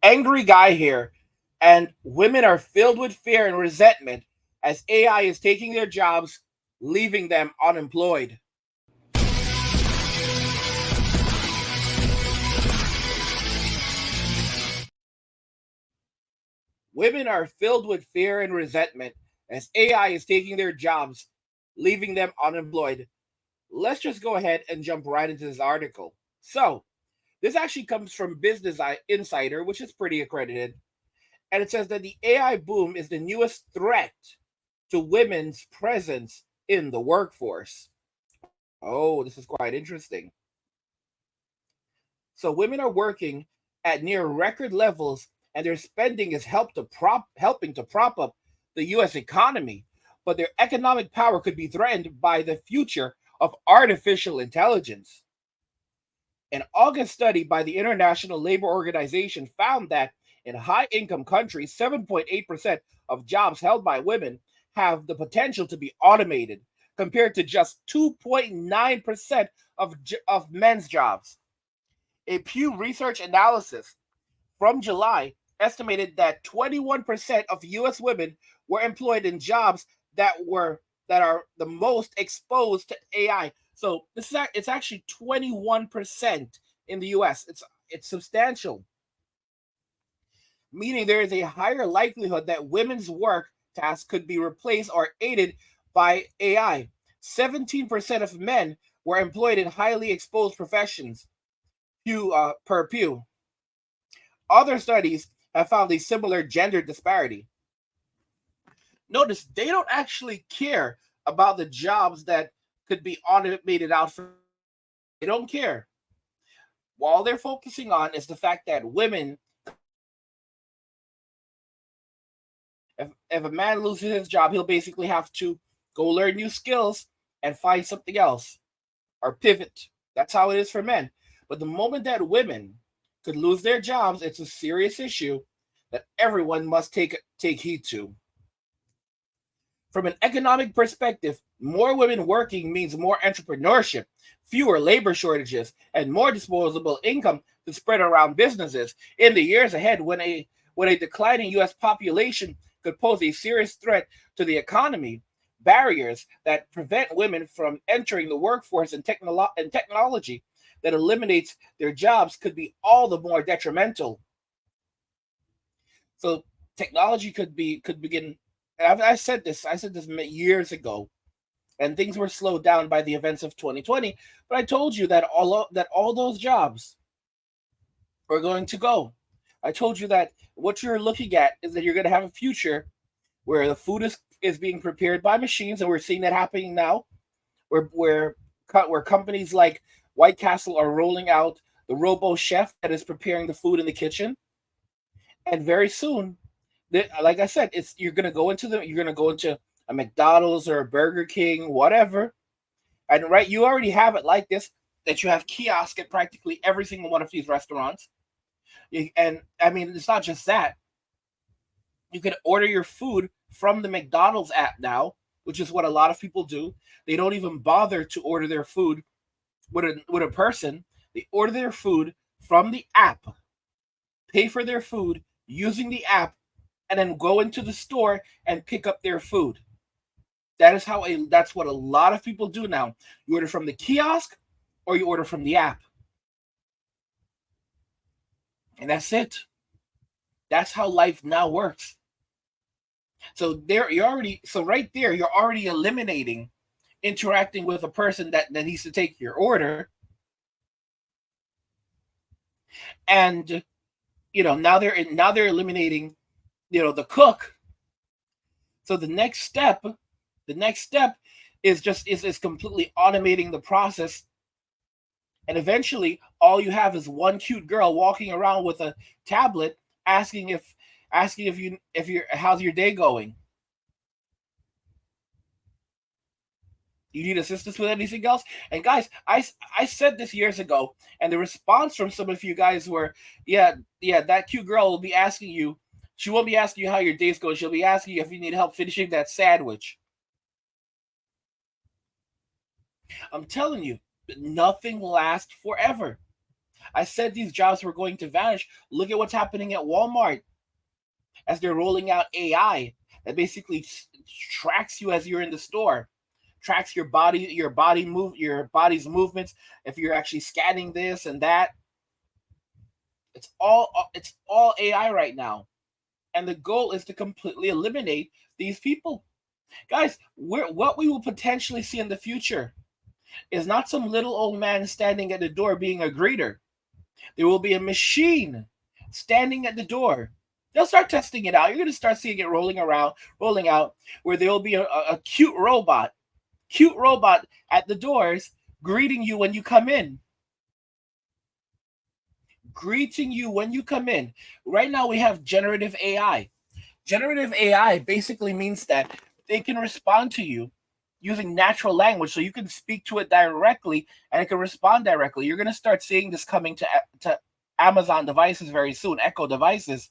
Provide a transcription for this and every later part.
angry guy here, and women are filled with fear and resentment as AI is taking their jobs, leaving them unemployed. Women are filled with fear and resentment as AI is taking their jobs, leaving them unemployed. Let's just go ahead and jump right into this article. So, this actually comes from Business Insider, which is pretty accredited. And it says that the AI boom is the newest threat to women's presence in the workforce. Oh, this is quite interesting. So women are working at near record levels, and their spending is helping to prop up the U.S. economy. But their economic power could be threatened by the future of artificial intelligence. An August study by the International Labor Organization found that in high income countries, 7.8% of jobs held by women have the potential to be automated, compared to just 2.9% of men's jobs. A Pew Research analysis from July estimated that 21% of US women were employed in jobs that are the most exposed to AI. So it's actually 21% in the US. It's substantial, meaning there is a higher likelihood that women's work tasks could be replaced or aided by AI. 17% of men were employed in highly exposed professions, per Pew. Other studies have found a similar gender disparity. Notice they don't actually care about the jobs that could be automated out for. They don't care. All they're focusing on is the fact that women, if a man loses his job, he'll basically have to go learn new skills and find something else or pivot. That's how it is for men. But the moment that women could lose their jobs, it's a serious issue that everyone must take heed to. From an economic perspective, more women working means more entrepreneurship, fewer labor shortages, and more disposable income to spread around businesses in the years ahead when a declining US population could pose a serious threat to the economy. Barriers that prevent women from entering the workforce and technology that eliminates their jobs could be all the more detrimental. So technology could begin. I said this years ago, and things were slowed down by the events of 2020. But I told you that all those jobs are going to go. I told you that what you're looking at is that you're going to have a future where the food is being prepared by machines, and we're seeing that happening now, where companies like White Castle are rolling out the robo chef that is preparing the food in the kitchen, and very soon, like I said, it's you're gonna go into a McDonald's or a Burger King, whatever, and right, you already have it like this, that you have kiosk at practically every single one of these restaurants. And I mean, it's not just that. You can order your food from the McDonald's app now, which is what a lot of people do. They don't even bother to order their food with a person. They order their food from the app, pay for their food using the app, and then go into the store and pick up their food. That's what a lot of people do now. You order from the kiosk or you order from the app. And that's it. That's how life now works. So right there you're already eliminating interacting with a person that needs to take your order. And now they're eliminating the cook. So the next step is completely automating the process, and eventually all you have is one cute girl walking around with a tablet asking if you're how's your day going. You need assistance with anything else? And guys, I said this years ago, and the response from some of you guys were, yeah, that cute girl will be asking you. She won't be asking you how your day's going. She'll be asking you if you need help finishing that sandwich. I'm telling you, nothing lasts forever. I said these jobs were going to vanish. Look at what's happening at Walmart as they're rolling out AI that basically tracks you as you're in the store, tracks your body's movements. If you're actually scanning this and that, it's all AI right now, and the goal is to completely eliminate these people. Guys, what we will potentially see in the future is not some little old man standing at the door being a greeter. There will be a machine standing at the door. They'll start testing it out. You're going to start seeing it rolling out, where there will be a cute robot at the doors greeting you when you come in. Greeting you when you come in. Right now, we have generative AI. Generative AI basically means that they can respond to you using natural language, so you can speak to it directly and it can respond directly. You're going to start seeing this coming to Amazon devices very soon, Echo devices,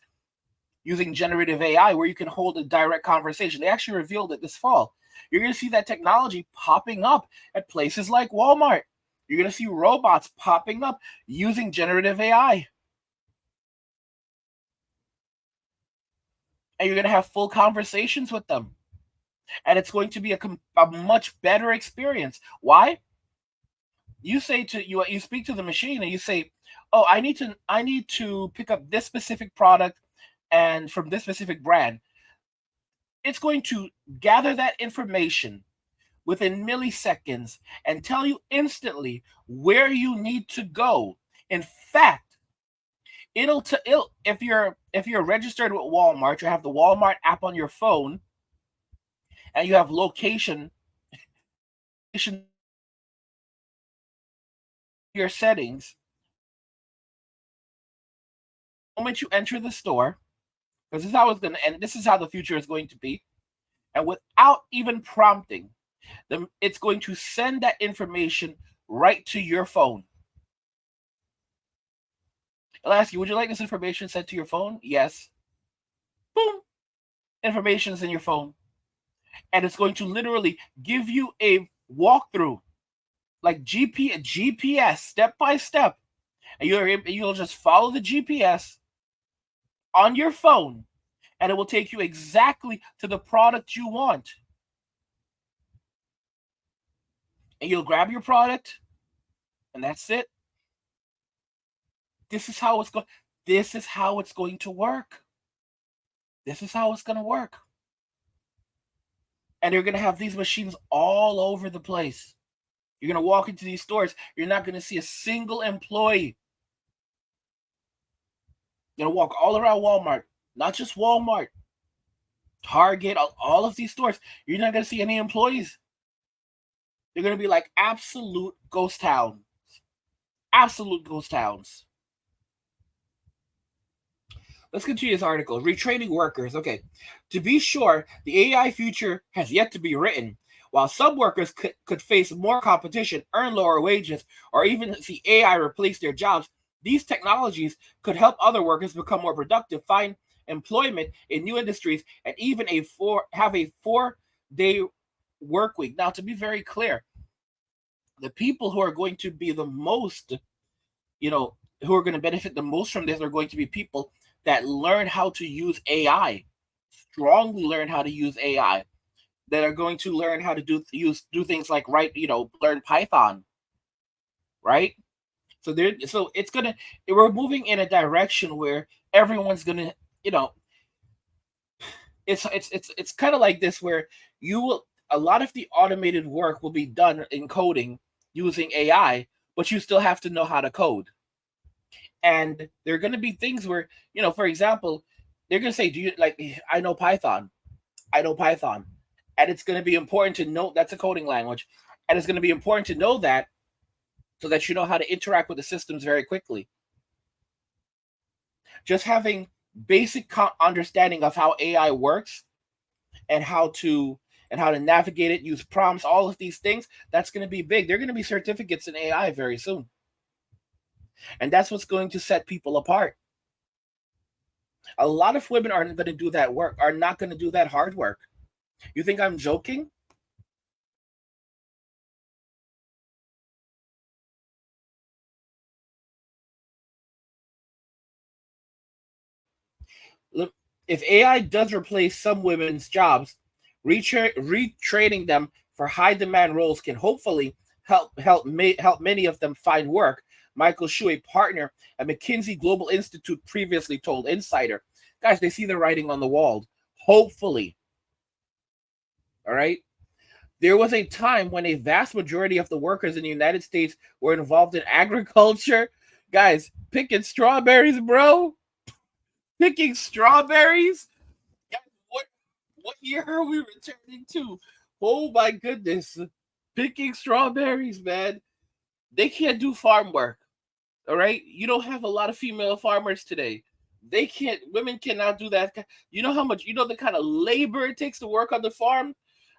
using generative AI, where you can hold a direct conversation. They actually revealed it this fall. You're going to see that technology popping up at places like Walmart. You're going to see robots popping up using generative AI. And you're going to have full conversations with them. And it's going to be a much better experience. Why? You speak to the machine and you say, "Oh, I need to pick up this specific product and from this specific brand." It's going to gather that information within milliseconds and tell you instantly where you need to go. In fact, if you're registered with Walmart, you have the Walmart app on your phone, and you have location your settings. The moment you enter the store, because this is how it's going to end. This is how the future is going to be, and without even prompting them, it's going to send that information right to your phone. It'll ask you, "Would you like this information sent to your phone?" Yes. Boom. Information is in your phone, and it's going to literally give you a walkthrough, like GPS, step by step, and you'll just follow the GPS on your phone, and it will take you exactly to the product you want. And you'll grab your product, and that's it. This is how it's going. This is how it's going to work. This is how it's going to work. And you're going to have these machines all over the place. You're going to walk into these stores. You're not going to see a single employee. You're going to walk all around Walmart, not just Walmart, Target, all of these stores. You're not going to see any employees. They're going to be like absolute ghost towns. Absolute ghost towns. Let's continue this article. Retraining workers. Okay. To be sure, the AI future has yet to be written. While some workers could face more competition, earn lower wages, or even see AI replace their jobs, these technologies could help other workers become more productive, find employment in new industries, and even have a 4-day work week. Now, to be very clear, the people who are going to be the most, who are going to benefit the most from this are going to be people that learn how to use AI, strongly learn how to use AI, that are going to learn how to do things like learn Python, right? So we're moving in a direction where everyone's gonna, it's kind of like this, where a lot of the automated work will be done in coding using AI, but you still have to know how to code. And there are going to be things where, for example, they're going to say, "Do you like, I know Python. I know Python." And it's going to be important to know that's a coding language. And it's going to be important to know that, so that you know how to interact with the systems very quickly. Just having basic understanding of how AI works, and how to navigate it, use prompts, all of these things, that's going to be big. There are going to be certificates in AI very soon. And that's what's going to set people apart. A lot of women aren't going to do that work, are not going to do that hard work. You think I'm joking? Look, if AI does replace some women's jobs, retraining them for high demand roles can hopefully help many of them find work. Michael Shu, a partner at McKinsey Global Institute, previously told Insider. Guys, they see the writing on the wall. Hopefully. All right. There was a time when a vast majority of the workers in the United States were involved in agriculture. Guys, picking strawberries, bro. Picking strawberries. What what year are we returning to? Oh my goodness. Picking strawberries, man. They can't do farm work. All right? You don't have a lot of female farmers today. They can't women cannot do that. You know how much the kind of labor it takes to work on the farm?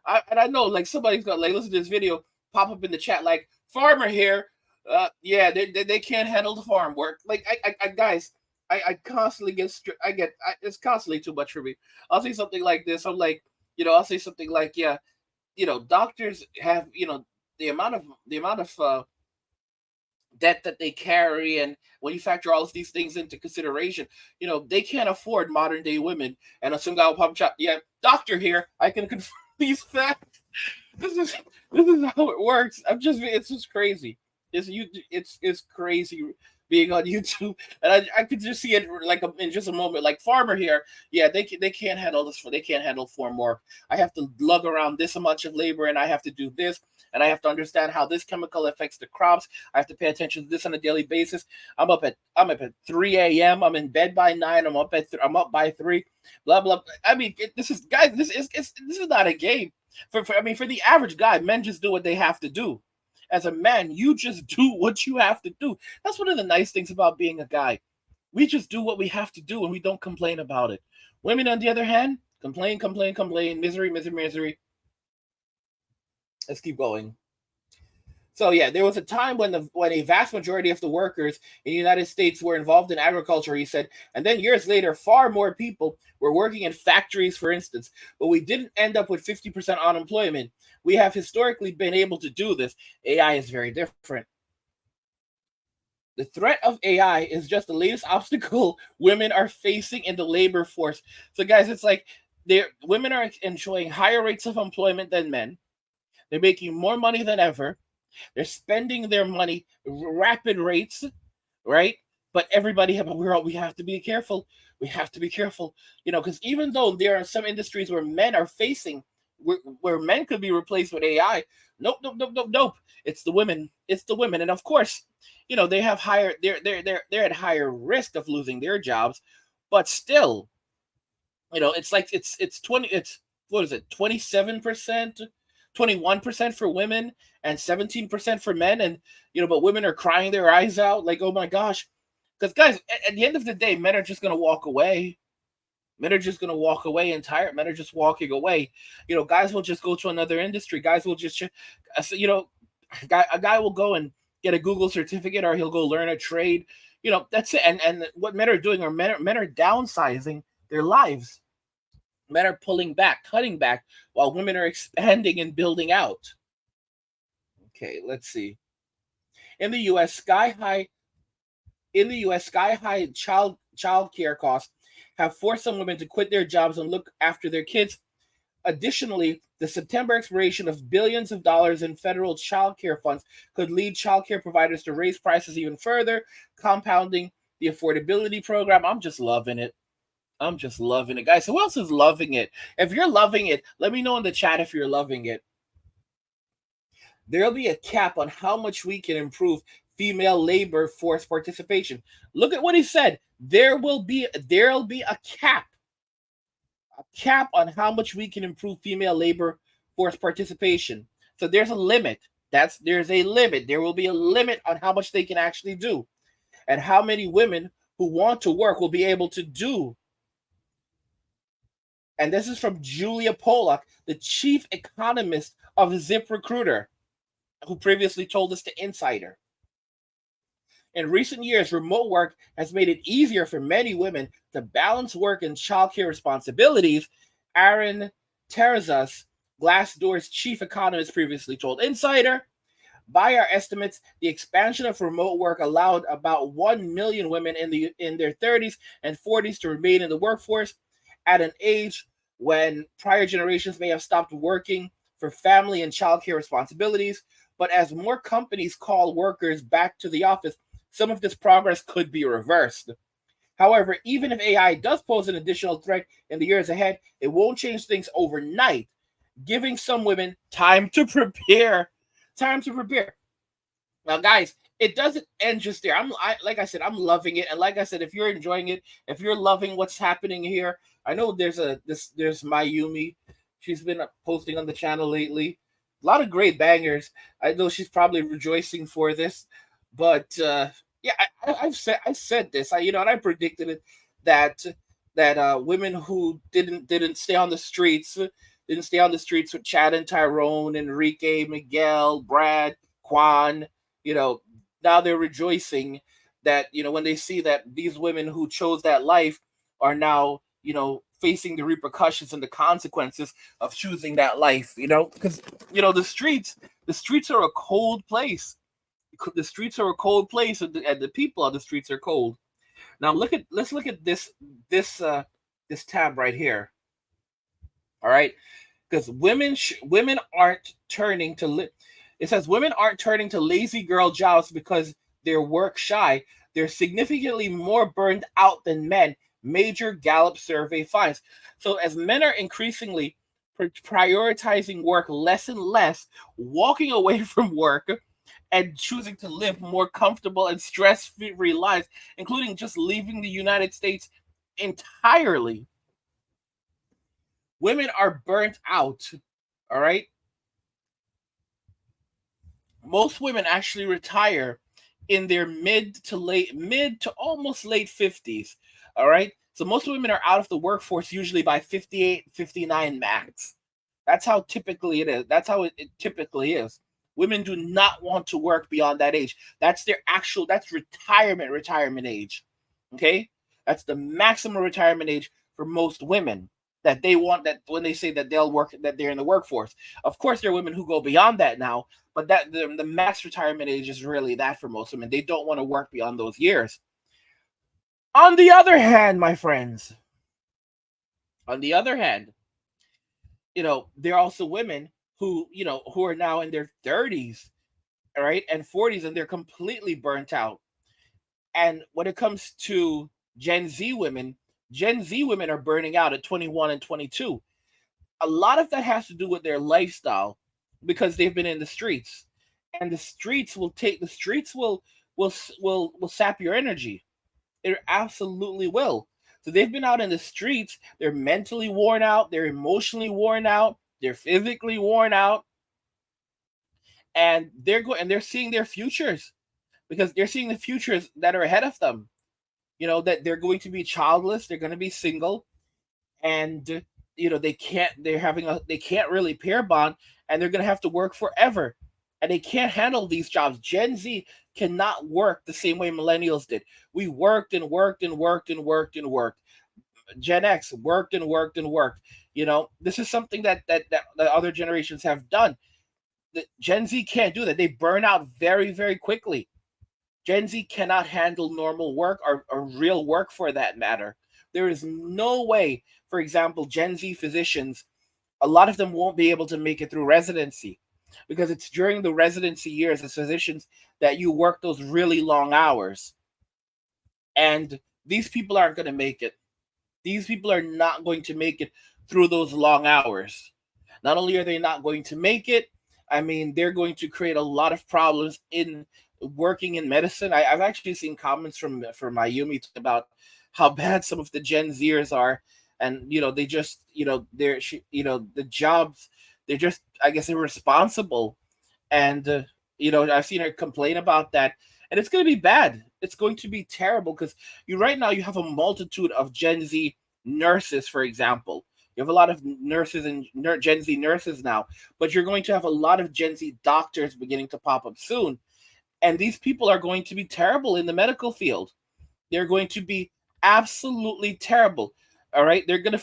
I know like somebody's gonna like listen to this video, pop up in the chat like farmer here. Yeah, they can't handle the farm work. Like I guys, I constantly it's constantly too much for me. I'll say something like this. I'm like, I'll say something like, yeah, doctors have, the amount of debt that they carry, and when you factor all of these things into consideration, they can't afford modern day women. And some guy will pop up, yeah, doctor here, I can confirm these facts. This is how it works. It's just crazy. It's crazy being on YouTube, and I could just see it like in just a moment. Like farmer here, yeah, they can't handle this. They can't handle farm work. I have to lug around this much of labor, and I have to do this, and I have to understand how this chemical affects the crops. I have to pay attention to this on a daily basis. I'm up at 3 a.m. I'm in bed by 9. I'm up by 3. Blah blah. I mean, this is guys. This is not a game. For the average guy, men just do what they have to do. As a man, you just do what you have to do. That's one of the nice things about being a guy. We just do what we have to do and we don't complain about it. Women, on the other hand, complain, complain, complain, misery, misery, misery. Let's keep going. So yeah, there was a time when a vast majority of the workers in the United States were involved in agriculture, he said, and then years later, far more people were working in factories, for instance, but we didn't end up with 50% unemployment. We have historically been able to do this. AI is very different. The threat of AI is just the latest obstacle women are facing in the labor force. So guys, it's like women are enjoying higher rates of employment than men. They're making more money than ever. They're spending their money rapid rates, right? But we have to be careful. We have to be careful, because even though there are some industries where men are facing, where men could be replaced with AI, nope, nope, nope, nope, nope. It's the women. It's the women, and of course, they have higher. They're at higher risk of losing their jobs, but still, it's like it's 20. It's what is it? 27%. 21% for women and 17% for men, and but women are crying their eyes out like, oh my gosh, because guys, at the end of the day, men are just going to walk away. Men are just going to walk away entire. Men are just walking away. Guys will just go to another industry. Guys will just a guy will go and get a Google certificate, or he'll go learn a trade. That's it. And what men are doing are men are downsizing their lives. Men are pulling back, cutting back, while women are expanding and building out. Okay, let's see. In the U.S., sky high child care costs have forced some women to quit their jobs and look after their kids. Additionally, the September expiration of billions of dollars in federal child care funds could lead child care providers to raise prices even further, compounding the affordability program. I'm just loving it. Guys. Who else is loving it? If you're loving it, let me know in the chat if you're loving it. There'll be a cap on how much we can improve female labor force participation. Look at what he said. There'll be a cap. A cap on how much we can improve female labor force participation. So there's a limit. There's a limit. There will be a limit on how much they can actually do, and how many women who want to work will be able to do. And this is from Julia Polak, the chief economist of ZipRecruiter, who previously told us to Insider. In recent years, remote work has made it easier for many women to balance work and childcare responsibilities. Aaron Terrazas, Glassdoor's chief economist, previously told Insider. By our estimates, the expansion of remote work allowed about 1 million women in their 30s and 40s to remain in the workforce at an age when prior generations may have stopped working for family and childcare responsibilities. But as more companies call workers back to the office, some of this progress could be reversed. However, even if AI does pose an additional threat in the years ahead, it won't change things overnight, giving some women time to prepare. Time to prepare. Now, guys, it doesn't end just there. Like I said, I'm loving it, and like I said, if you're enjoying it, if you're loving what's happening here, I know there's Mayumi. She's been posting on the channel lately. A lot of great bangers. I know she's probably rejoicing for this, but yeah, I said this. And I predicted it that women who didn't stay on the streets didn't stay on the streets with Chad and Tyrone, Enrique, Miguel, Brad, Quan, you know, now they're rejoicing that, when they see that these women who chose that life are now, facing the repercussions and the consequences of choosing that life, because, the streets are a cold place. The streets are a cold place, and the people on the streets are cold. Now let's look at this tab right here. All right, because women aren't turning to it says women aren't turning to lazy girl jobs because they're work shy. They're significantly more burned out than men. Major Gallup survey finds. So as men are increasingly prioritizing work less and less, walking away from work and choosing to live more comfortable and stress-free lives, including just leaving the United States entirely, women are burnt out. All right, most women actually retire in their mid to almost late 50s. All right, so most women are out of the workforce usually by 58, 59 max. That's how typically it is. That's how it typically is. Women do not want to work beyond that age. That's retirement age. Okay, that's the maximum retirement age for most women, that they want, that when they say that they'll work, that they're in the workforce. Of course, there are women who go beyond that now, but the max retirement age is really that for most women. They don't want to work beyond those years. On the other hand, my friends, on the other hand, there are also women who are now in their 30s, right, and 40s, and they're completely burnt out. And when it comes to Gen Z women are burning out at 21 and 22. A lot of that has to do with their lifestyle, because they've been in the streets, and the streets will sap your energy. It absolutely will. So they've been out in the streets. They're mentally worn out. They're emotionally worn out. They're physically worn out, and they're seeing their futures, because they're seeing the futures that are ahead of them. That they're going to be childless. They're going to be single, and they can't really pair bond, and they're going to have to work forever, and they can't handle these jobs. Gen Z cannot work the same way millennials did. We worked and worked and worked and worked and worked. Gen X worked and worked and worked. This is something that other generations have done. The Gen Z can't do that. They burn out very, very quickly. Gen Z cannot handle normal work, or real work for that matter. There is no way, for example, Gen Z physicians, a lot of them won't be able to make it through residency, because it's during the residency years as physicians that you work those really long hours. And these people aren't going to make it. These people are not going to make it through those long hours. Not only are they not going to make it, I mean, they're going to create a lot of problems in working in medicine. I've actually seen comments from Mayumi about how bad some of the Gen Zers are, and they just the jobs, they're just, I guess, irresponsible, and I've seen her complain about that, and it's going to be bad. It's going to be terrible, because right now you have a multitude of Gen Z nurses, for example. You have a lot of nurses and Gen Z nurses now, but you're going to have a lot of Gen Z doctors beginning to pop up soon, and these people are going to be terrible in the medical field. They're going to be absolutely terrible. All right, they're gonna,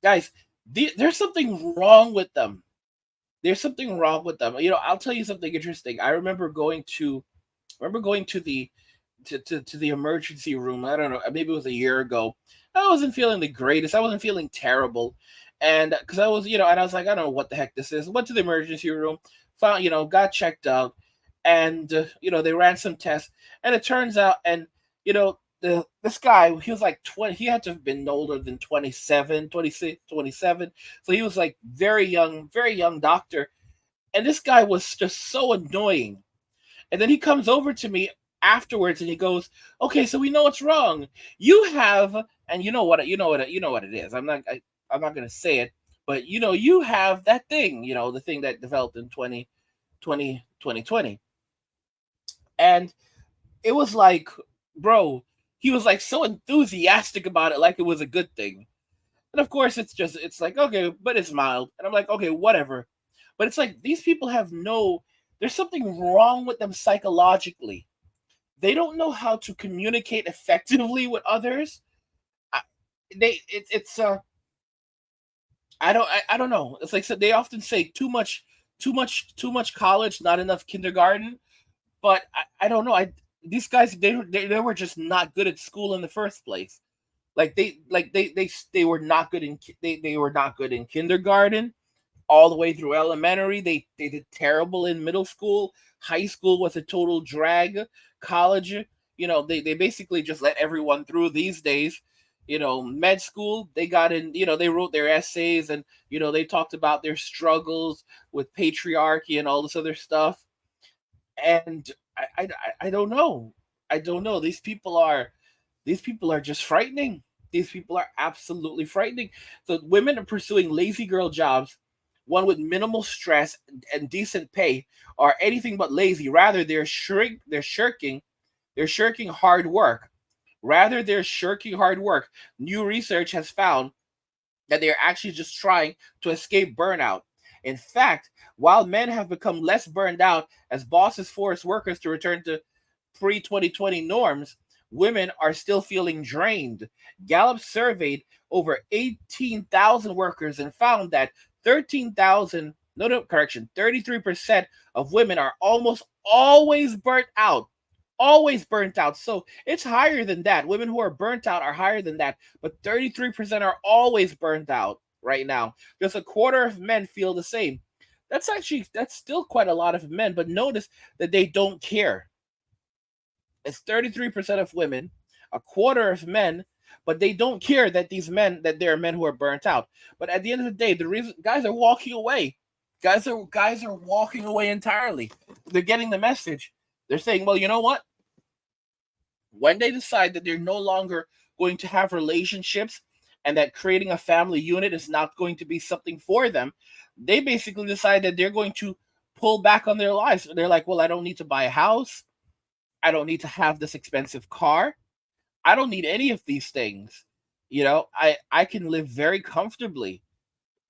guys. There's something wrong with them. There's something wrong with them. I'll tell you something interesting. I remember going to the emergency room. I don't know, maybe it was a year ago. I wasn't feeling the greatest. I wasn't feeling terrible, and because I was, and I was like, I don't know what the heck this is. Went to the emergency room, found, got checked out, and they ran some tests, and it turns out, and this guy, he was like 20. He had to have been older than 27, 26, 27. So he was like very young doctor, and this guy was just so annoying. And then he comes over to me afterwards and he goes, "Okay, so we know what's wrong. You have, and you know what it is. I'm not gonna say it, but you have that thing. The thing that developed in 2020. And it was like, bro, he was like so enthusiastic about it, like it was a good thing. And of course, it's like, okay, but it's mild. And I'm like, okay, whatever. But it's like these people have no, there's something wrong with them psychologically. They don't know how to communicate effectively with others. I, it's I don't know. It's like, so they often say too much college, not enough kindergarten. But I don't know. I These guys, they were just not good at school in the first place. They were not good in they were not good in kindergarten all the way through elementary. They did terrible in middle school. High school was a total drag. College, they basically just let everyone through these days. Med school, they got in, they wrote their essays, and they talked about their struggles with patriarchy and all this other stuff. And I don't know. I don't know. These people are just frightening. These people are absolutely frightening. So women are pursuing lazy girl jobs, one with minimal stress and decent pay, are anything but lazy. Rather, they're shirking hard work. They're shirking hard work. New research has found that they're actually just trying to escape burnout. In fact, while men have become less burned out as bosses force workers to return to pre 2020 norms, women are still feeling drained. Gallup surveyed over 18,000 workers and found that 13,000, no, correction, 33% of women are almost always burnt out. Always burnt out. So it's higher than that. Women who are burnt out are higher than that, but 33% are always burnt out right now. Just a quarter of men feel the same. That's still quite a lot of men, but notice that they don't care. It's 33% of women, a quarter of men, but they don't care that there are men who are burnt out. But at the end of the day, the reason guys are walking away. Guys are walking away entirely. They're getting the message. They're saying, well, you know what? When they decide that they're no longer going to have relationships and that creating a family unit is not going to be something for them, they basically decide that they're going to pull back on their lives. They're like, well, I don't need to buy a house. I don't need to have this expensive car. I don't need any of these things. I can live very comfortably.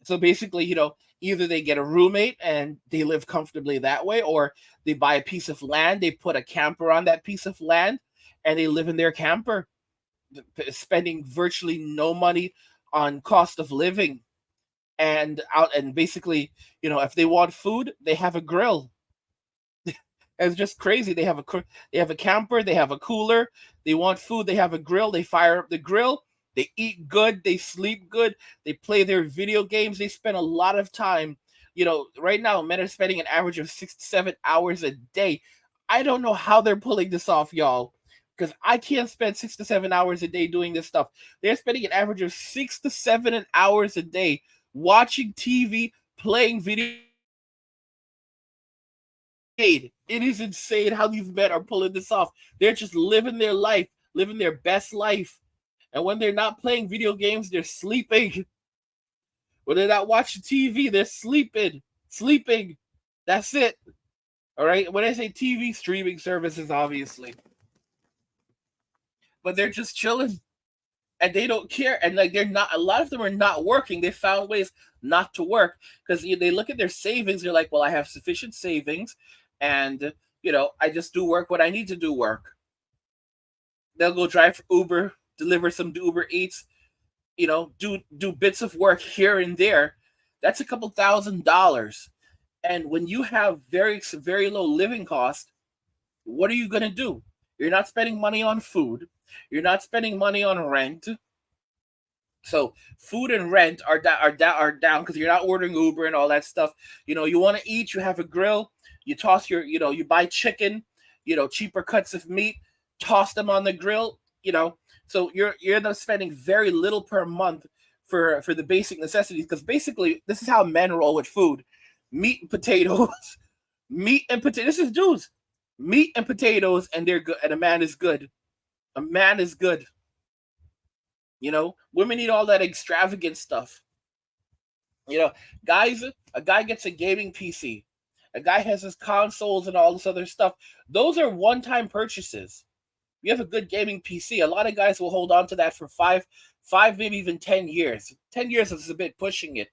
So basically, either they get a roommate and they live comfortably that way, or they buy a piece of land, they put a camper on that piece of land, and they live in their camper, spending virtually no money on cost of living. And basically, if they want food, they have a grill. It's just crazy. They have a camper, they have a cooler. They want food, they have a grill. They fire up the grill. They eat good. They sleep good. They play their video games. They spend a lot of time. Right now, men are spending an average of 6 to 7 hours a day. I don't know how they're pulling this off, y'all, because I can't spend 6 to 7 hours a day doing this stuff. They're spending an average of 6 to 7 hours a day watching TV, playing video. It is insane how these men are pulling this off. They're just living their life, living their best life. And when they're not playing video games, they're sleeping. When they're not watching TV, they're sleeping. Sleeping. That's it. All right. When I say TV, streaming services, obviously. But they're just chilling. And they don't care. And like a lot of them are not working. They found ways not to work because they look at their savings. They're like, well, I have sufficient savings. And, I just do work when I need to do work. They'll go drive for Uber, deliver some Uber Eats, do bits of work here and there. That's a couple $1,000. And when you have very low living cost, what are you going to do? You're not spending money on food. You're not spending money on rent. So food and rent are down because you're not ordering Uber and all that stuff. You want to eat, you have a grill, you toss you buy chicken, cheaper cuts of meat, toss them on the grill. So you're end up spending very little per month for the basic necessities, because basically this is how men roll with food: meat and potatoes, meat and potatoes. This is dudes, meat and potatoes, and they're good. And a man is good. A man is good. Women need all that extravagant stuff. You know, guys, a guy gets a gaming PC. A guy has his consoles and all this other stuff. Those are one-time purchases. You have a good gaming PC. A lot of guys will hold on to that for five, maybe even 10 years. 10 years is a bit pushing it.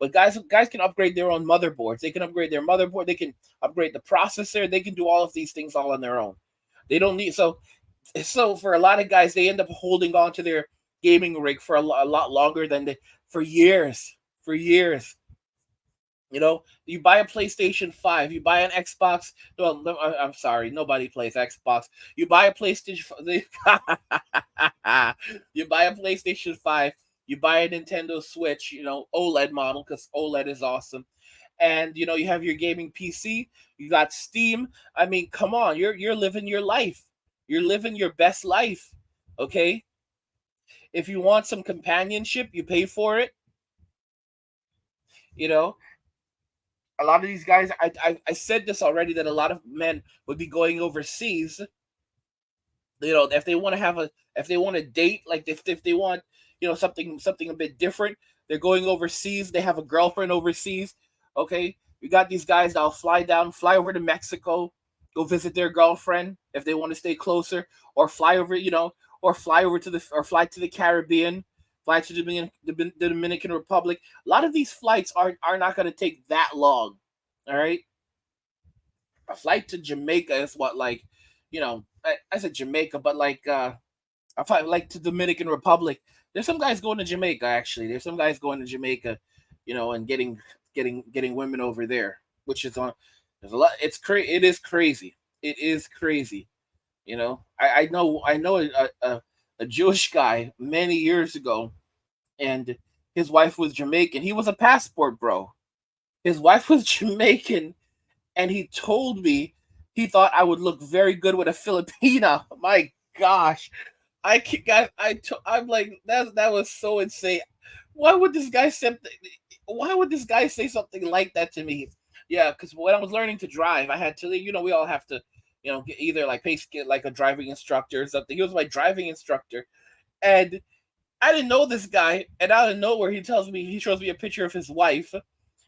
But guys can upgrade their own motherboards. They can upgrade their motherboard. They can upgrade the processor. They can do all of these things all on their own. They don't need so for a lot of guys, they end up holding on to their gaming rig for a lot longer than for years. For years. You buy a PlayStation 5, you buy an Xbox. Well, I'm sorry, nobody plays Xbox. You buy a PlayStation. You buy a PlayStation 5. You buy a Nintendo Switch. OLED model, because OLED is awesome. And you have your gaming PC. You got Steam. I mean, come on, you're living your life. You're living your best life. Okay. If you want some companionship, you pay for it. You know, a lot of these guys, I said this already, that a lot of men would be going overseas. If they want to if they want to date, like if they want, something a bit different, they're going overseas. They have a girlfriend overseas. Okay, you got these guys that'll fly over to Mexico, go visit their girlfriend if they want to stay closer, or fly over, or fly to the Caribbean, fly to the Dominican Republic. A lot of these flights are not going to take that long. All right, a flight to Jamaica is what, like, I said Jamaica, but like I fly like to Dominican Republic. There's some guys going to Jamaica, actually. There's some guys going to Jamaica, and getting women over there, which is on. There's a lot. It is crazy. It is crazy. I know a Jewish guy many years ago, and his wife was Jamaican. He was a passport bro. His wife was Jamaican, and he told me he thought I would look very good with a Filipina. My gosh, I'm like, that was so insane. Why would this guy say? Why would this guy say something like that to me? Yeah, because when I was learning to drive, I had to, we all have to, get either like get like a driving instructor or something. He was my driving instructor, and I didn't know this guy. And out of nowhere, he shows me a picture of his wife,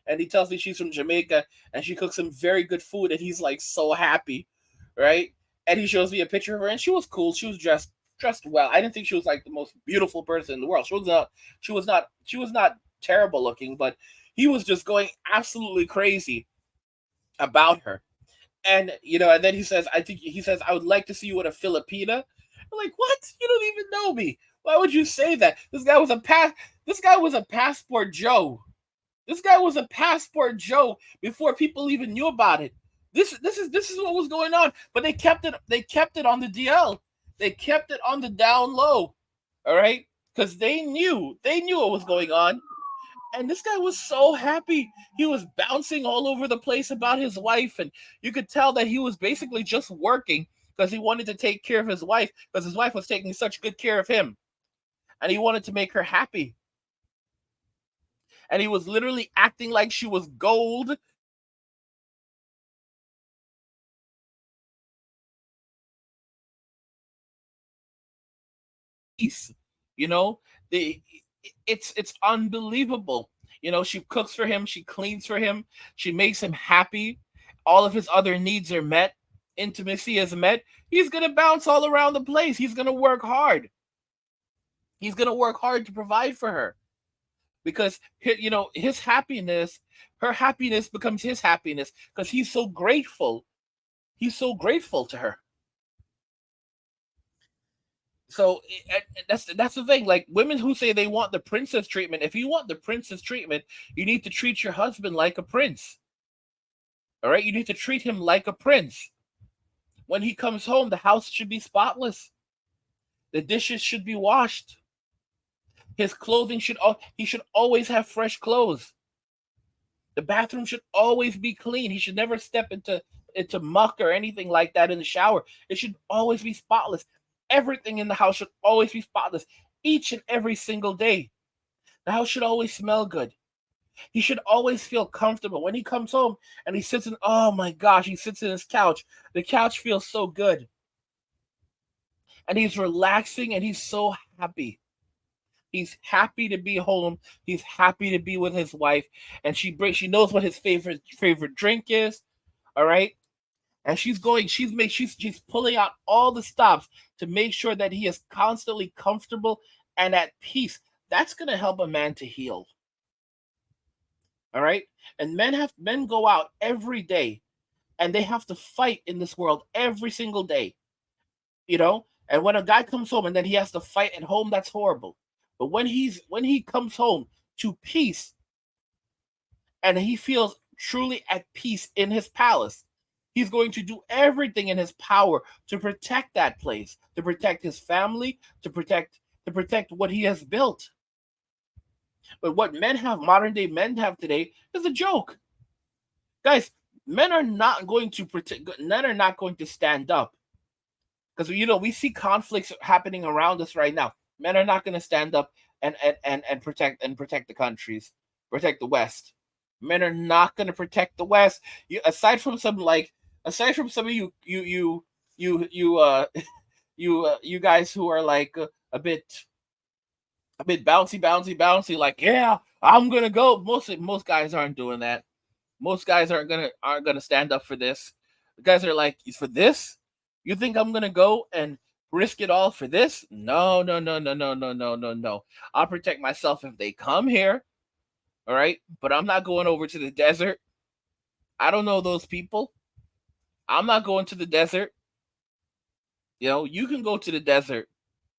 and he tells me she's from Jamaica and she cooks some very good food, and he's like so happy, right? And he shows me a picture of her, and she was cool. She was dressed well. I didn't think she was like the most beautiful person in the world. She was not terrible looking, but he was just going absolutely crazy about her. And then he says, I would like to see you with a Filipina. I'm like, what? You don't even know me. Why would you say that? This guy was a passport Joe. This guy was a passport Joe before people even knew about it. This is what was going on. But they kept it on the DL. They kept it on the down low. All right? Because they knew what was going on. And this guy was so happy. He was bouncing all over the place about his wife, and you could tell that he was basically just working because he wanted to take care of his wife, because his wife was taking such good care of him, and he wanted to make her happy. And he was literally acting like she was gold. You know, the it's unbelievable. She cooks for him, she cleans for him, she makes him happy. All of his other needs are met. Intimacy is met. He's gonna bounce all around the place. He's gonna work hard. He's gonna work hard to provide for her, because his happiness, her happiness becomes his happiness, because he's so grateful. He's so grateful to her. So that's the thing. Like, women who say they want the princess treatment. If you want the princess treatment, you need to treat your husband like a prince. All right, you need to treat him like a prince. When he comes home, the house should be spotless. The dishes should be washed. His clothing should he should always have fresh clothes. The bathroom should always be clean. He should never step into muck or anything like that in the shower. It should always be spotless. Everything in the house should always be spotless each and every single day. The house should always smell good. He should always feel comfortable. When he comes home and he sits in, oh my gosh, he sits in his couch. The couch feels so good. And he's relaxing and he's so happy. He's happy to be home. He's happy to be with his wife. And she knows what his favorite drink is. All right. And she's pulling out all the stops to make sure that he is constantly comfortable and at peace. That's gonna help a man to heal. All right. And men go out every day and they have to fight in this world every single day. You know? And when a guy comes home and then he has to fight at home, that's horrible. But when he comes home to peace and he feels truly at peace in his palace, he's going to do everything in his power to protect that place, to protect his family, to protect what he has built. But what modern day men have today, is a joke. Guys, men are not going to protect. Men are not going to stand up because we see conflicts happening around us right now. Men are not going to stand up and protect the countries, protect the West. Men are not going to protect the West. Aside from some of you guys who are like a bit bouncy, like, yeah, I'm gonna go. Most guys aren't doing that. Most guys aren't gonna stand up for this. The guys are like, for this, you think I'm gonna go and risk it all for this? No, no, no, no, no, no, no, no, no. I'll protect myself if they come here. All right, but I'm not going over to the desert. I don't know those people. I'm not going to the desert. You can go to the desert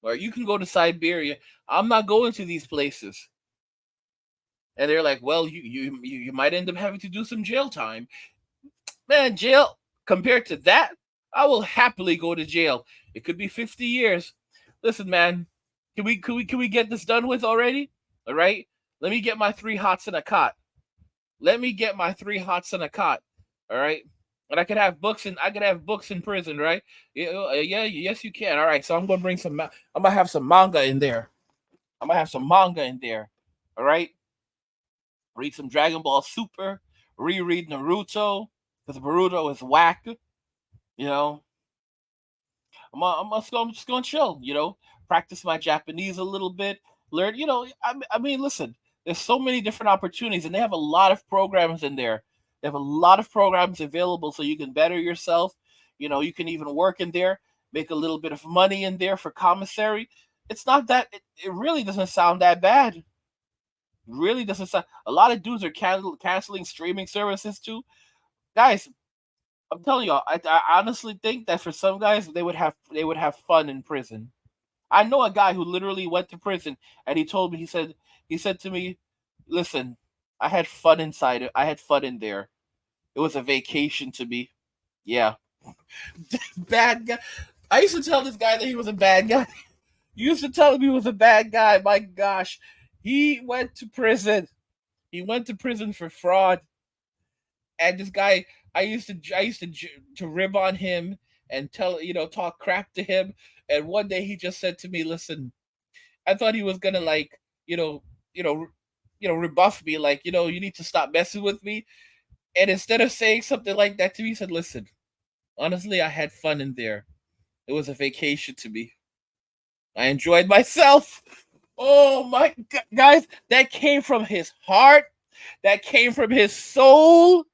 or you can go to Siberia. I'm not going to these places. And they're like, well, you might end up having to do some jail time. Man, jail compared to that, I will happily go to jail. It could be 50 years. Listen, man, can we get this done with already? All right, let me get my 3 hots in a cot. Let me get my 3 hots in a cot. All right, and I could have books in prison, right? Yeah, yes, you can. All right, so I'm gonna bring some. I'm gonna have some manga in there. I'm gonna have some manga in there. All right, read some Dragon Ball Super. Reread Naruto because Naruto is whack. You know, I'm just gonna chill. Practice my Japanese a little bit. Learn. I mean, listen. There's so many different opportunities, and they have a lot of programs in there. They have a lot of programs available, so you can better yourself. You can even work in there, make a little bit of money in there for commissary. It's not that. It really doesn't sound that bad. Really doesn't sound. A lot of dudes are canceling streaming services too, guys. I'm telling you, I honestly think that for some guys, they would have fun in prison. I know a guy who literally went to prison, and he told me he said to me, "Listen, I had fun inside it. I had fun in there. It was a vacation to me." Yeah, bad guy. I used to tell this guy that he was a bad guy. You used to tell him he was a bad guy. My gosh, he went to prison. He went to prison for fraud. And this guy, I used to rib on him and talk crap to him. And one day he just said to me, "Listen, I thought he was gonna like you know you know rebuff me, like, you need to stop messing with me." And instead of saying something like that to me, he said, "Listen, honestly, I had fun in there. It was a vacation to me. I enjoyed myself." Oh my God, guys, that came from his heart. That came from his soul.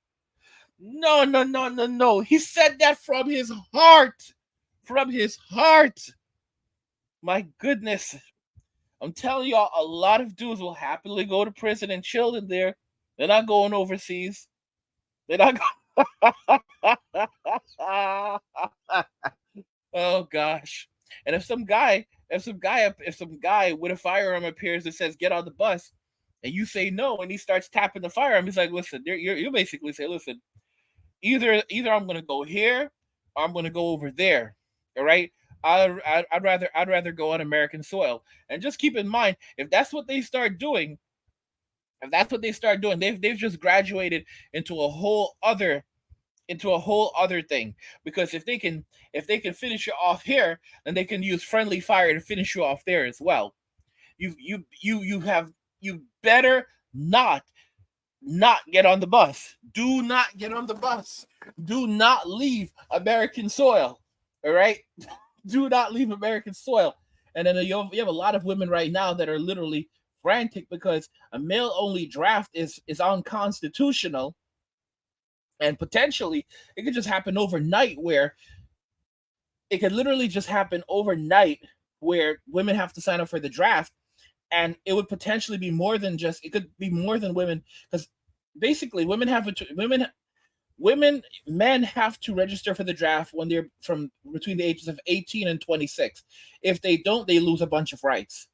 No, no, no, no, no. He said that from his heart. From his heart. My goodness. I'm telling y'all, a lot of dudes will happily go to prison and chill in there. They're not going overseas. They're not going. Oh gosh. And if some guy with a firearm appears that says get on the bus, and you say no, and he starts tapping the firearm, he's like, listen, you basically say, listen, Either I'm gonna go here or I'm gonna go over there. All right. I'd rather go on American soil. And just keep in mind, if that's what they start doing, they've just graduated into a whole other thing. Because if they can finish you off here, then they can use friendly fire to finish you off there as well. You better not get on the bus. Do not get on the bus. Do not leave American soil. All right? Do not leave American soil. And then you have a lot of women right now that are literally frantic because a male only draft is unconstitutional, and potentially it could just happen overnight where it could literally just happen overnight where women have to sign up for the draft, and it would potentially be more than just it could be more than women, because basically men have to register for the draft when they're from between the ages of 18 and 26. If they don't, they lose a bunch of rights.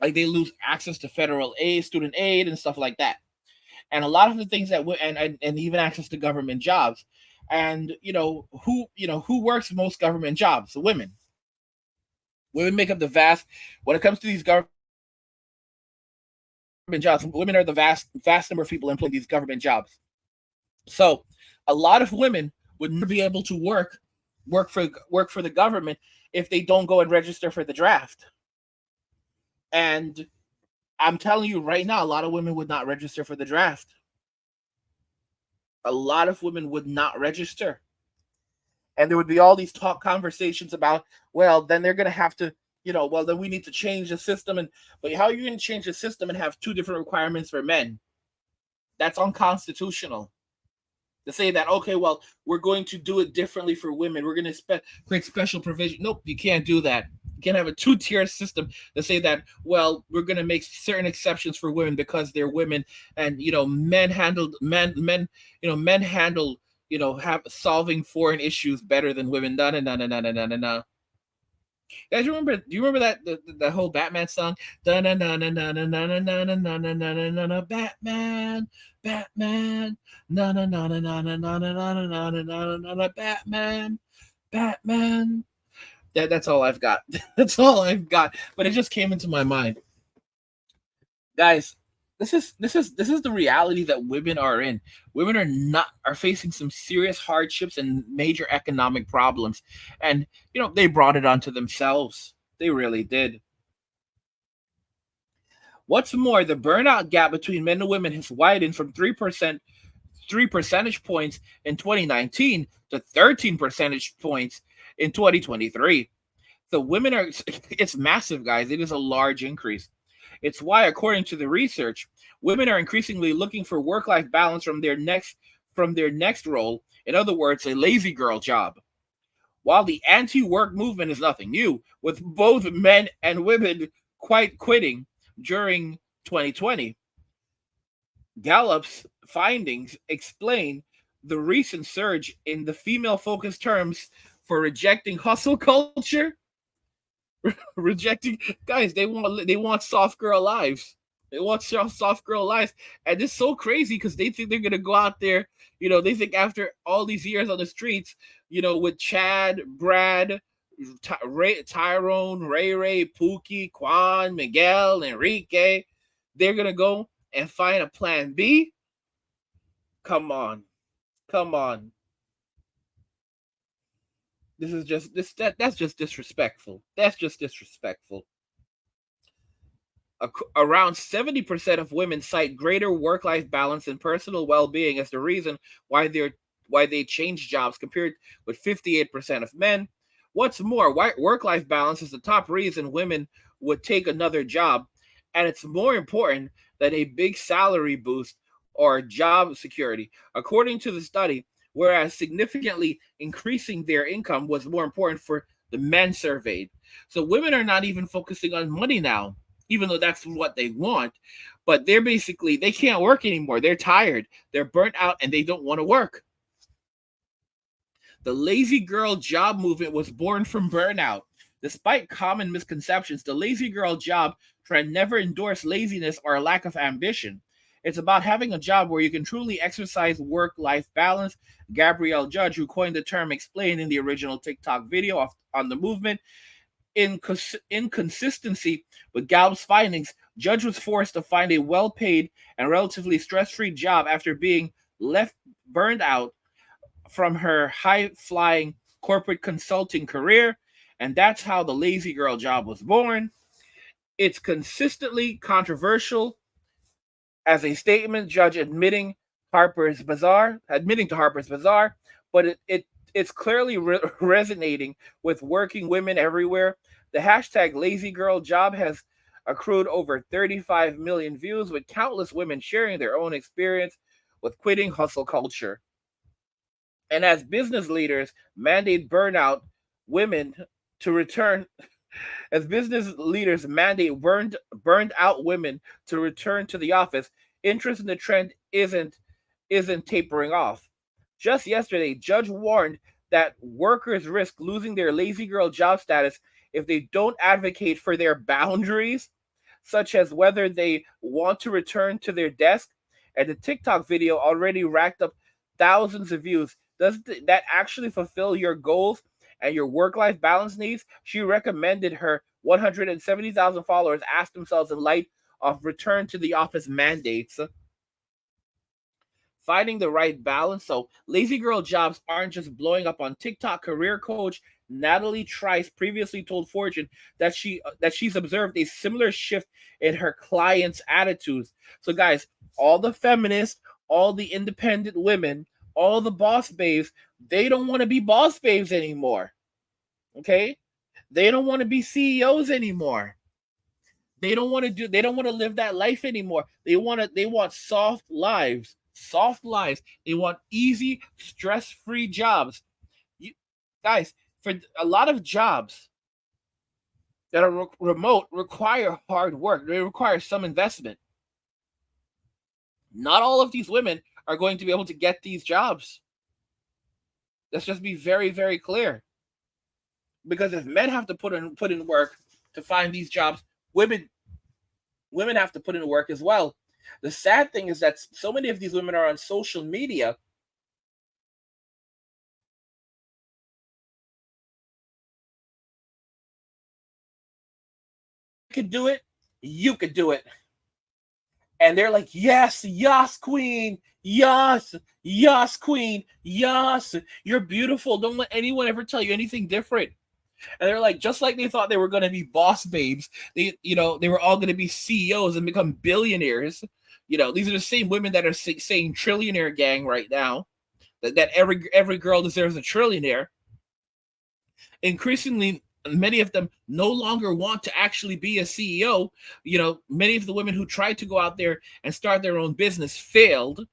Like they lose access to federal aid, student aid, and stuff like that. And a lot of the things that and even access to government jobs. And who works most government jobs? The women. Women make up the vast when it comes to these government jobs. Women are the vast number of people employed in these government jobs. So a lot of women would never be able to work for the government if they don't go and register for the draft. And I'm telling you right now, a lot of women would not register for the draft. A lot of women would not register. And there would be all these talk conversations about, well, then they're going to have to, well, then we need to change the system. But how are you going to change the system and have two different requirements for men? That's unconstitutional. To say that, okay, well, we're going to do it differently for women. We're going to create special provision. Nope, you can't do that. You can't have a two-tier system to say that, well, we're going to make certain exceptions for women because they're women, and men handle have solving foreign issues better than women. No, no, no, no, no, no, no, no. Guys, do you remember that the whole Batman song? Da na na na na na na na na na na na na na Batman, Batman, na na na na na na na na na na na na na Batman, Batman. That's all I've got. That's all I've got. But it just came into my mind, guys. This is the reality that women are in. Women are facing some serious hardships and major economic problems, and they brought it onto themselves. They really did. What's more, the burnout gap between men and women has widened from 3 percentage points in 2019 to 13 percentage points in 2023. So women are it's massive, guys. It is a large increase. It's why, according to the research, women are increasingly looking for work-life balance from their next role. In other words, a lazy girl job. While the anti-work movement is nothing new, with both men and women quitting during 2020, Gallup's findings explain the recent surge in the female-focused terms for rejecting hustle culture. Rejecting, guys, they want soft girl lives. They want soft girl lives. And it's so crazy because they think they're gonna go out there, they think after all these years on the streets, with Chad, Brad, Tyrone, Ray, Pookie, Quan, Miguel, Enrique, they're gonna go and find a plan B. Come on. That's just disrespectful. That's just disrespectful. Around 70% of women cite greater work-life balance and personal well-being as the reason why they change jobs, compared with 58% of men. What's more, work-life balance is the top reason women would take another job, and it's more important than a big salary boost or job security. According to the study, whereas significantly increasing their income was more important for the men surveyed. So women are not even focusing on money now, even though that's what they want. But they can't work anymore. They're tired, they're burnt out, and they don't want to work. The lazy girl job movement was born from burnout. Despite common misconceptions, the lazy girl job trend never endorsed laziness or a lack of ambition. It's about having a job where you can truly exercise work-life balance. Gabrielle Judge, who coined the term, explained in the original TikTok video on the movement. Inconsistency with Gallups' findings, Judge was forced to find a well-paid and relatively stress-free job after being left burned out from her high-flying corporate consulting career, and that's how the lazy girl job was born. It's consistently controversial as a statement, Judge admitting to Harper's Bazaar, but it's clearly resonating with working women everywhere. The hashtag lazy girl job has accrued over 35 million views, with countless women sharing their own experience with quitting hustle culture. And as business leaders mandate burnout women to return as business leaders mandate burned out women to return to the office, interest in the trend isn't tapering off. Just yesterday, Judge warned that workers risk losing their lazy girl job status if they don't advocate for their boundaries, such as whether they want to return to their desk. And the TikTok video already racked up thousands of views. Does that actually fulfill your goals and your work-life balance needs? She recommended her 170,000 followers ask themselves in light of return to the office mandates. Finding the right balance. So lazy girl jobs aren't just blowing up on TikTok. Career coach Natalie Trice previously told Fortune that she's observed a similar shift in her clients' attitudes. So guys, all the feminists, all the independent women, all the boss babes, they don't want to be boss babes anymore. Okay? They don't want to be CEOs anymore. They don't want to live that life anymore. They want soft lives. Soft lives. They want easy, stress-free jobs. You guys, for a lot of jobs that are remote require hard work. They require some investment. Not all of these women are going to be able to get these jobs. Let's just be very, very clear. Because if men have to put in work to find these jobs, women have to put in work as well. The sad thing is that so many of these women are on social media. You could do it. You could do it. And they're like, yes, yes, queen. Yes, yes, queen. Yes, you're beautiful. Don't let anyone ever tell you anything different. And they're like, just like they thought they were going to be boss babes, they were all going to be CEOs and become billionaires. These are the same women that are saying trillionaire gang right now, that every girl deserves a trillionaire. Increasingly, many of them no longer want to actually be a CEO. Many of the women who tried to go out there and start their own business failed,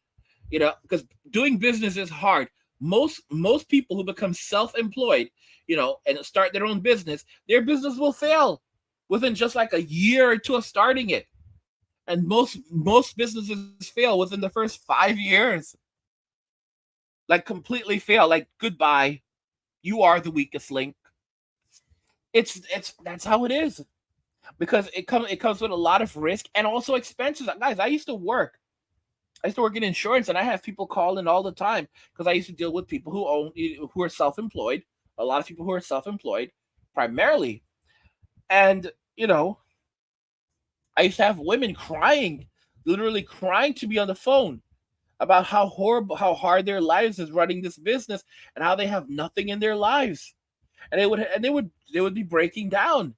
because doing business is hard. Most people who become self-employed, and start their own business, their business will fail within just like a year or two of starting it. And most businesses fail within the first 5 years. Like completely fail. Like goodbye. You are the weakest link. It's that's how it is. Because it comes with a lot of risk and also expenses. Guys, I used to work in insurance, and I have people call in all the time because I used to deal with people who are self-employed. A lot of people who are self-employed, primarily, and I used to have women crying, literally crying to me on the phone about how horrible, how hard their lives is running this business, and how they have nothing in their lives, and they would be breaking down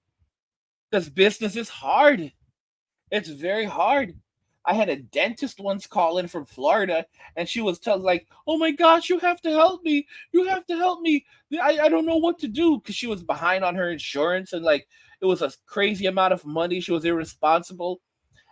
because business is hard. It's very hard. I had a dentist once call in from Florida, and she was telling like, "Oh my gosh, you have to help me! You have to help me! I don't know what to do," because she was behind on her insurance, and like it was a crazy amount of money. She was irresponsible,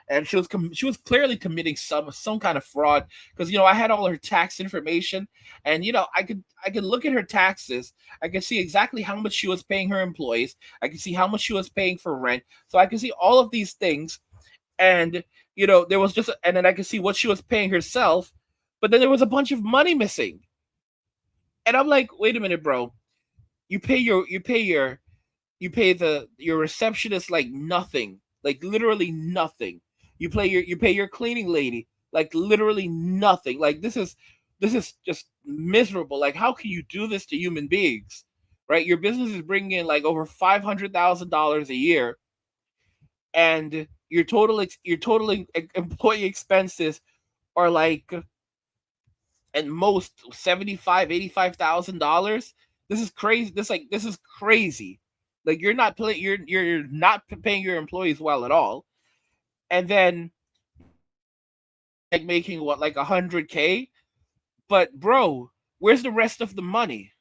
and she was clearly committing some kind of fraud because I had all her tax information, and I could look at her taxes. I could see exactly how much she was paying her employees. I could see how much she was paying for rent. So I could see all of these things, and there was and then I could see what she was paying herself, but then there was a bunch of money missing, and I'm like, wait a minute, bro, your receptionist like nothing, like literally nothing. You pay your cleaning lady Like literally nothing. Like this is just miserable. Like how can you do this to human beings? Right? Your business is bringing in like over $500,000 a year, and your total employee expenses are like at most 75, 85,000 dollars. This is crazy. This is crazy. Like you're not paying your employees well at all, and then like making what like 100K. But bro, where's the rest of the money?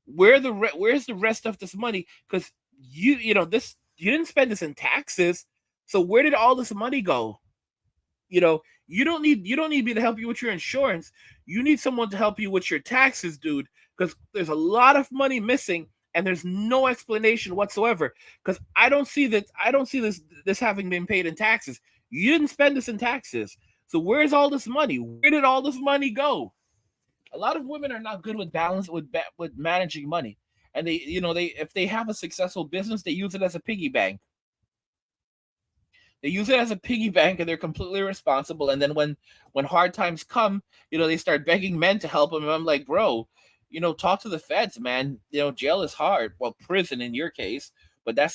Where's the rest of this money? Because this you didn't spend this in taxes. So where did all this money go? You don't need me to help you with your insurance. You need someone to help you with your taxes, dude, because there's a lot of money missing and there's no explanation whatsoever. Because I don't see this having been paid in taxes. You didn't spend this in taxes. So where's all this money? Where did all this money go? A lot of women are not good with balance with managing money. And they if they have a successful business, they use it as a piggy bank. They use it as a piggy bank, and they're completely responsible. And then when hard times come, they start begging men to help them. And I'm like, bro, talk to the feds, man. Jail is hard. Well, prison in your case, but I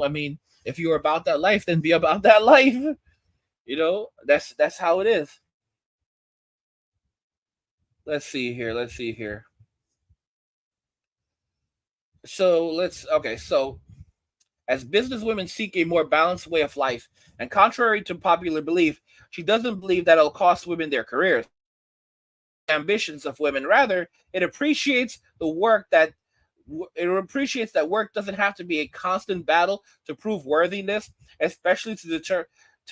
mean, if you're about that life, then be about that life. That's how it is. Let's see here. Let's see here. So okay. So as businesswomen seek a more balanced way of life, and contrary to popular belief, she doesn't believe that it'll cost women their careers, ambitions of women. Rather, it appreciates that work doesn't have to be a constant battle to prove worthiness, especially to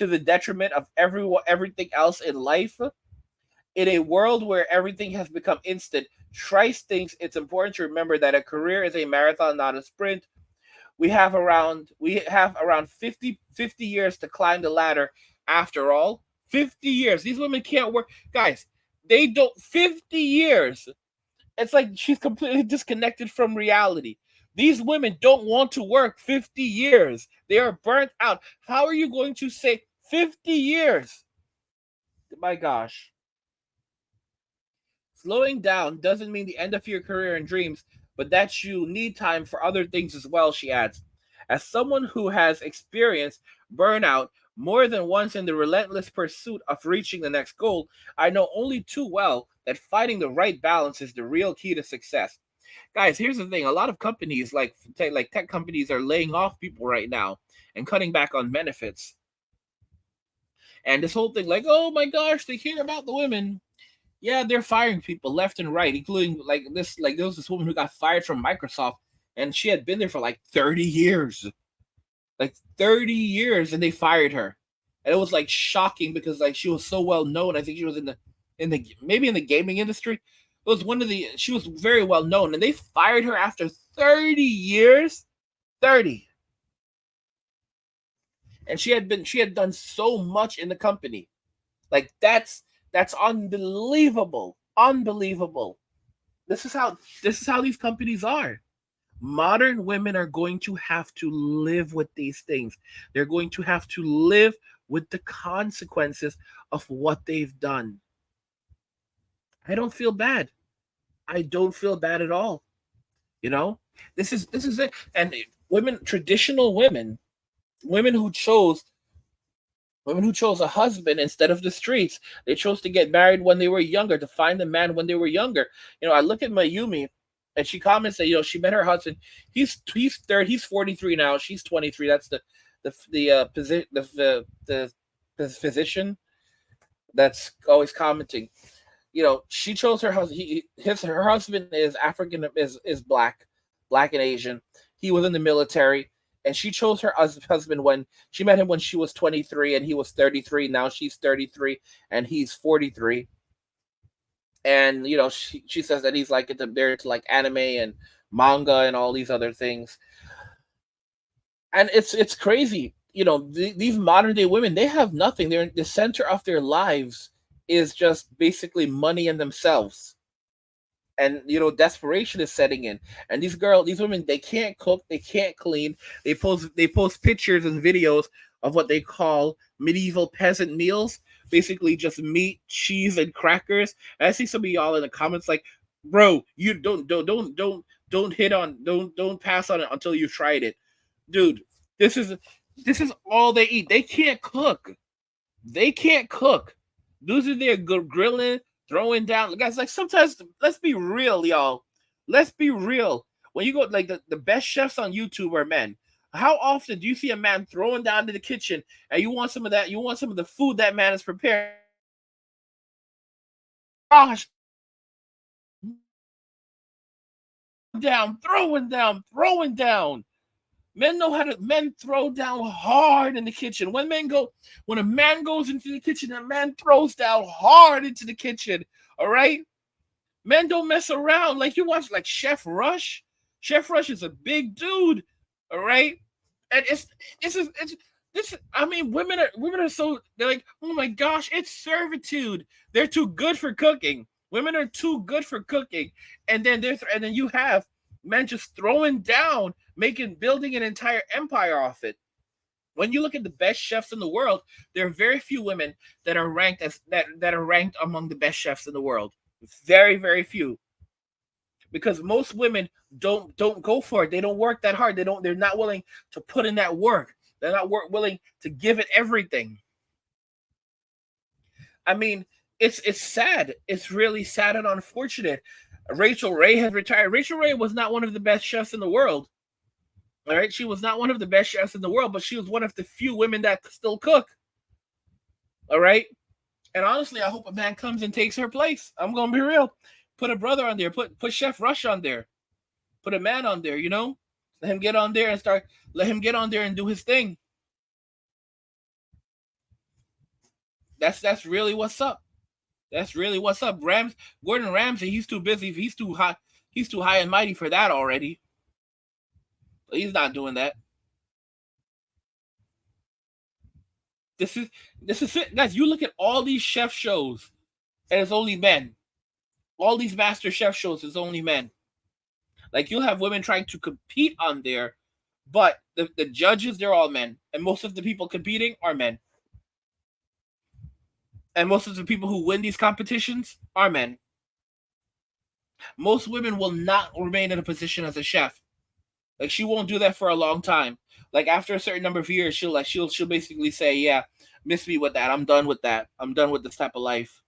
the detriment of everything else in life. In a world where everything has become instant, Trice thinks it's important to remember that a career is a marathon, not a sprint. We have around 50 years to climb the ladder. After all, 50 years. These women can't work, guys. They don't 50 years. It's like she's completely disconnected from reality. These women don't want to work 50 years. They are burnt out. How are you going to say 50 years? My gosh. Slowing down doesn't mean the end of your career and dreams, but that you need time for other things as well, she adds. As someone who has experienced burnout more than once in the relentless pursuit of reaching the next goal, I know only too well that finding the right balance is the real key to success. Guys, here's the thing: a lot of companies, like tech companies, are laying off people right now and cutting back on benefits. And this whole thing, like, oh my gosh, they care about the women. Yeah, they're firing people left and right, including like there was this woman who got fired from Microsoft, and she had been there for like 30 years. Like 30 years, and they fired her. And it was like shocking because like she was so well known. I think she was in the maybe in the gaming industry. It was one of the she was very well known, and they fired her after 30 years. 30. And she had done so much in the company. Like that's unbelievable. Unbelievable. This is how these companies are. Modern women are going to have to live with these things. They're going to have to live with the consequences of what they've done. I don't feel bad. I don't feel bad at all. You know, this is it. And women, traditional women who chose women who chose a husband instead of the streets. They chose to get married when they were younger, to find a man when they were younger. I look at Mayumi, and she comments that she met her husband. He's 43 now. She's 23. That's the physician that's always commenting. She chose her husband. Her husband is African, is black and Asian. He was in the military, and she chose her husband when she met him when she was 23 and he was 33. Now she's 33 and he's 43. And she says that he's like they're into like anime and manga and all these other things. And it's crazy. These modern day women, they have nothing. They're the center of their lives is just basically money and themselves. And desperation is setting in. And these women, they can't cook, they can't clean. They post pictures and videos of what they call medieval peasant meals, basically just meat, cheese, and crackers. And I see some of y'all in the comments like, bro, you don't hit on don't pass on it until you've tried it. Dude, this is all they eat. They can't cook. They can't cook. Those are their grilling, throwing down. Guys, like sometimes, let's be real, y'all. Let's be real. When you go, like the best chefs on YouTube are men. How often do you see a man throwing down to the kitchen and you want some of that? You want some of the food that man is preparing? Gosh, throwing down. Men know how to men throw down hard in the kitchen. When a man goes into the kitchen, a man throws down hard into the kitchen. All right? Men don't mess around. Like you watch like Chef Rush. Chef Rush is a big dude. All right? And it's this I mean women are so they're like, oh my gosh, it's servitude. They're too good for cooking. Women are too good for cooking. And then you have men just throwing down, building an entire empire off it. When you look at the best chefs in the world, there are very few women that are ranked that are ranked among the best chefs in the world. Very, very few. Because most women don't go for it. They don't work that hard. They're not willing to put in that work. They're not willing to give it everything. I mean, it's sad. It's really sad and unfortunate. Rachel Ray has retired. Rachel Ray was not one of the best chefs in the world. All right, she was not one of the best chefs in the world, but she was one of the few women that still cook. All right, and honestly, I hope a man comes and takes her place. I'm gonna be real. Put a brother on there. Put Chef Rush on there. Put a man on there. Let him get on there and start. Let him get on there and do his thing. That's really what's up. That's really what's up. Gordon Ramsay, he's too busy. He's too high. He's too high and mighty for that already. He's not doing that. This is it, guys. You look at all these chef shows, and it's only men. All these master chef shows is only men. Like you'll have women trying to compete on there, but the judges, they're all men, and most of the people competing are men. And most of the people who win these competitions are men. Most women will not remain in a position as a chef. Like she won't do that for a long time. Like after a certain number of years, she'll basically say, "Yeah, miss me with that. I'm done with that. I'm done with this type of life."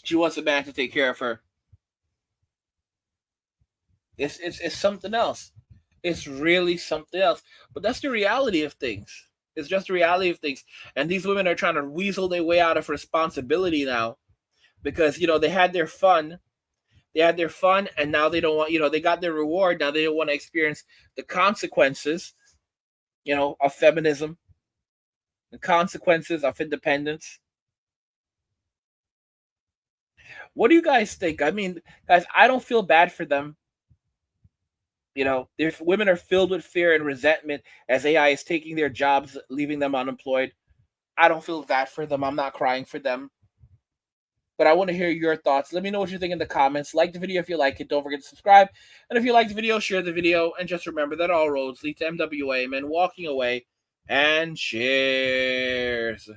She wants a man to take care of her. It's something else. It's really something else. But that's the reality of things. It's just the reality of things. And these women are trying to weasel their way out of responsibility now because they had their fun. They had their fun, and now they don't want. They got their reward. Now they don't want to experience the consequences, of feminism, the consequences of independence. What do you guys think? I mean, guys, I don't feel bad for them. Women are filled with fear and resentment as AI is taking their jobs, leaving them unemployed. I don't feel bad for them. I'm not crying for them. But I want to hear your thoughts. Let me know what you think in the comments. Like the video if you like it. Don't forget to subscribe. And if you like the video, share the video. And just remember that all roads lead to MWA, men walking away. And cheers.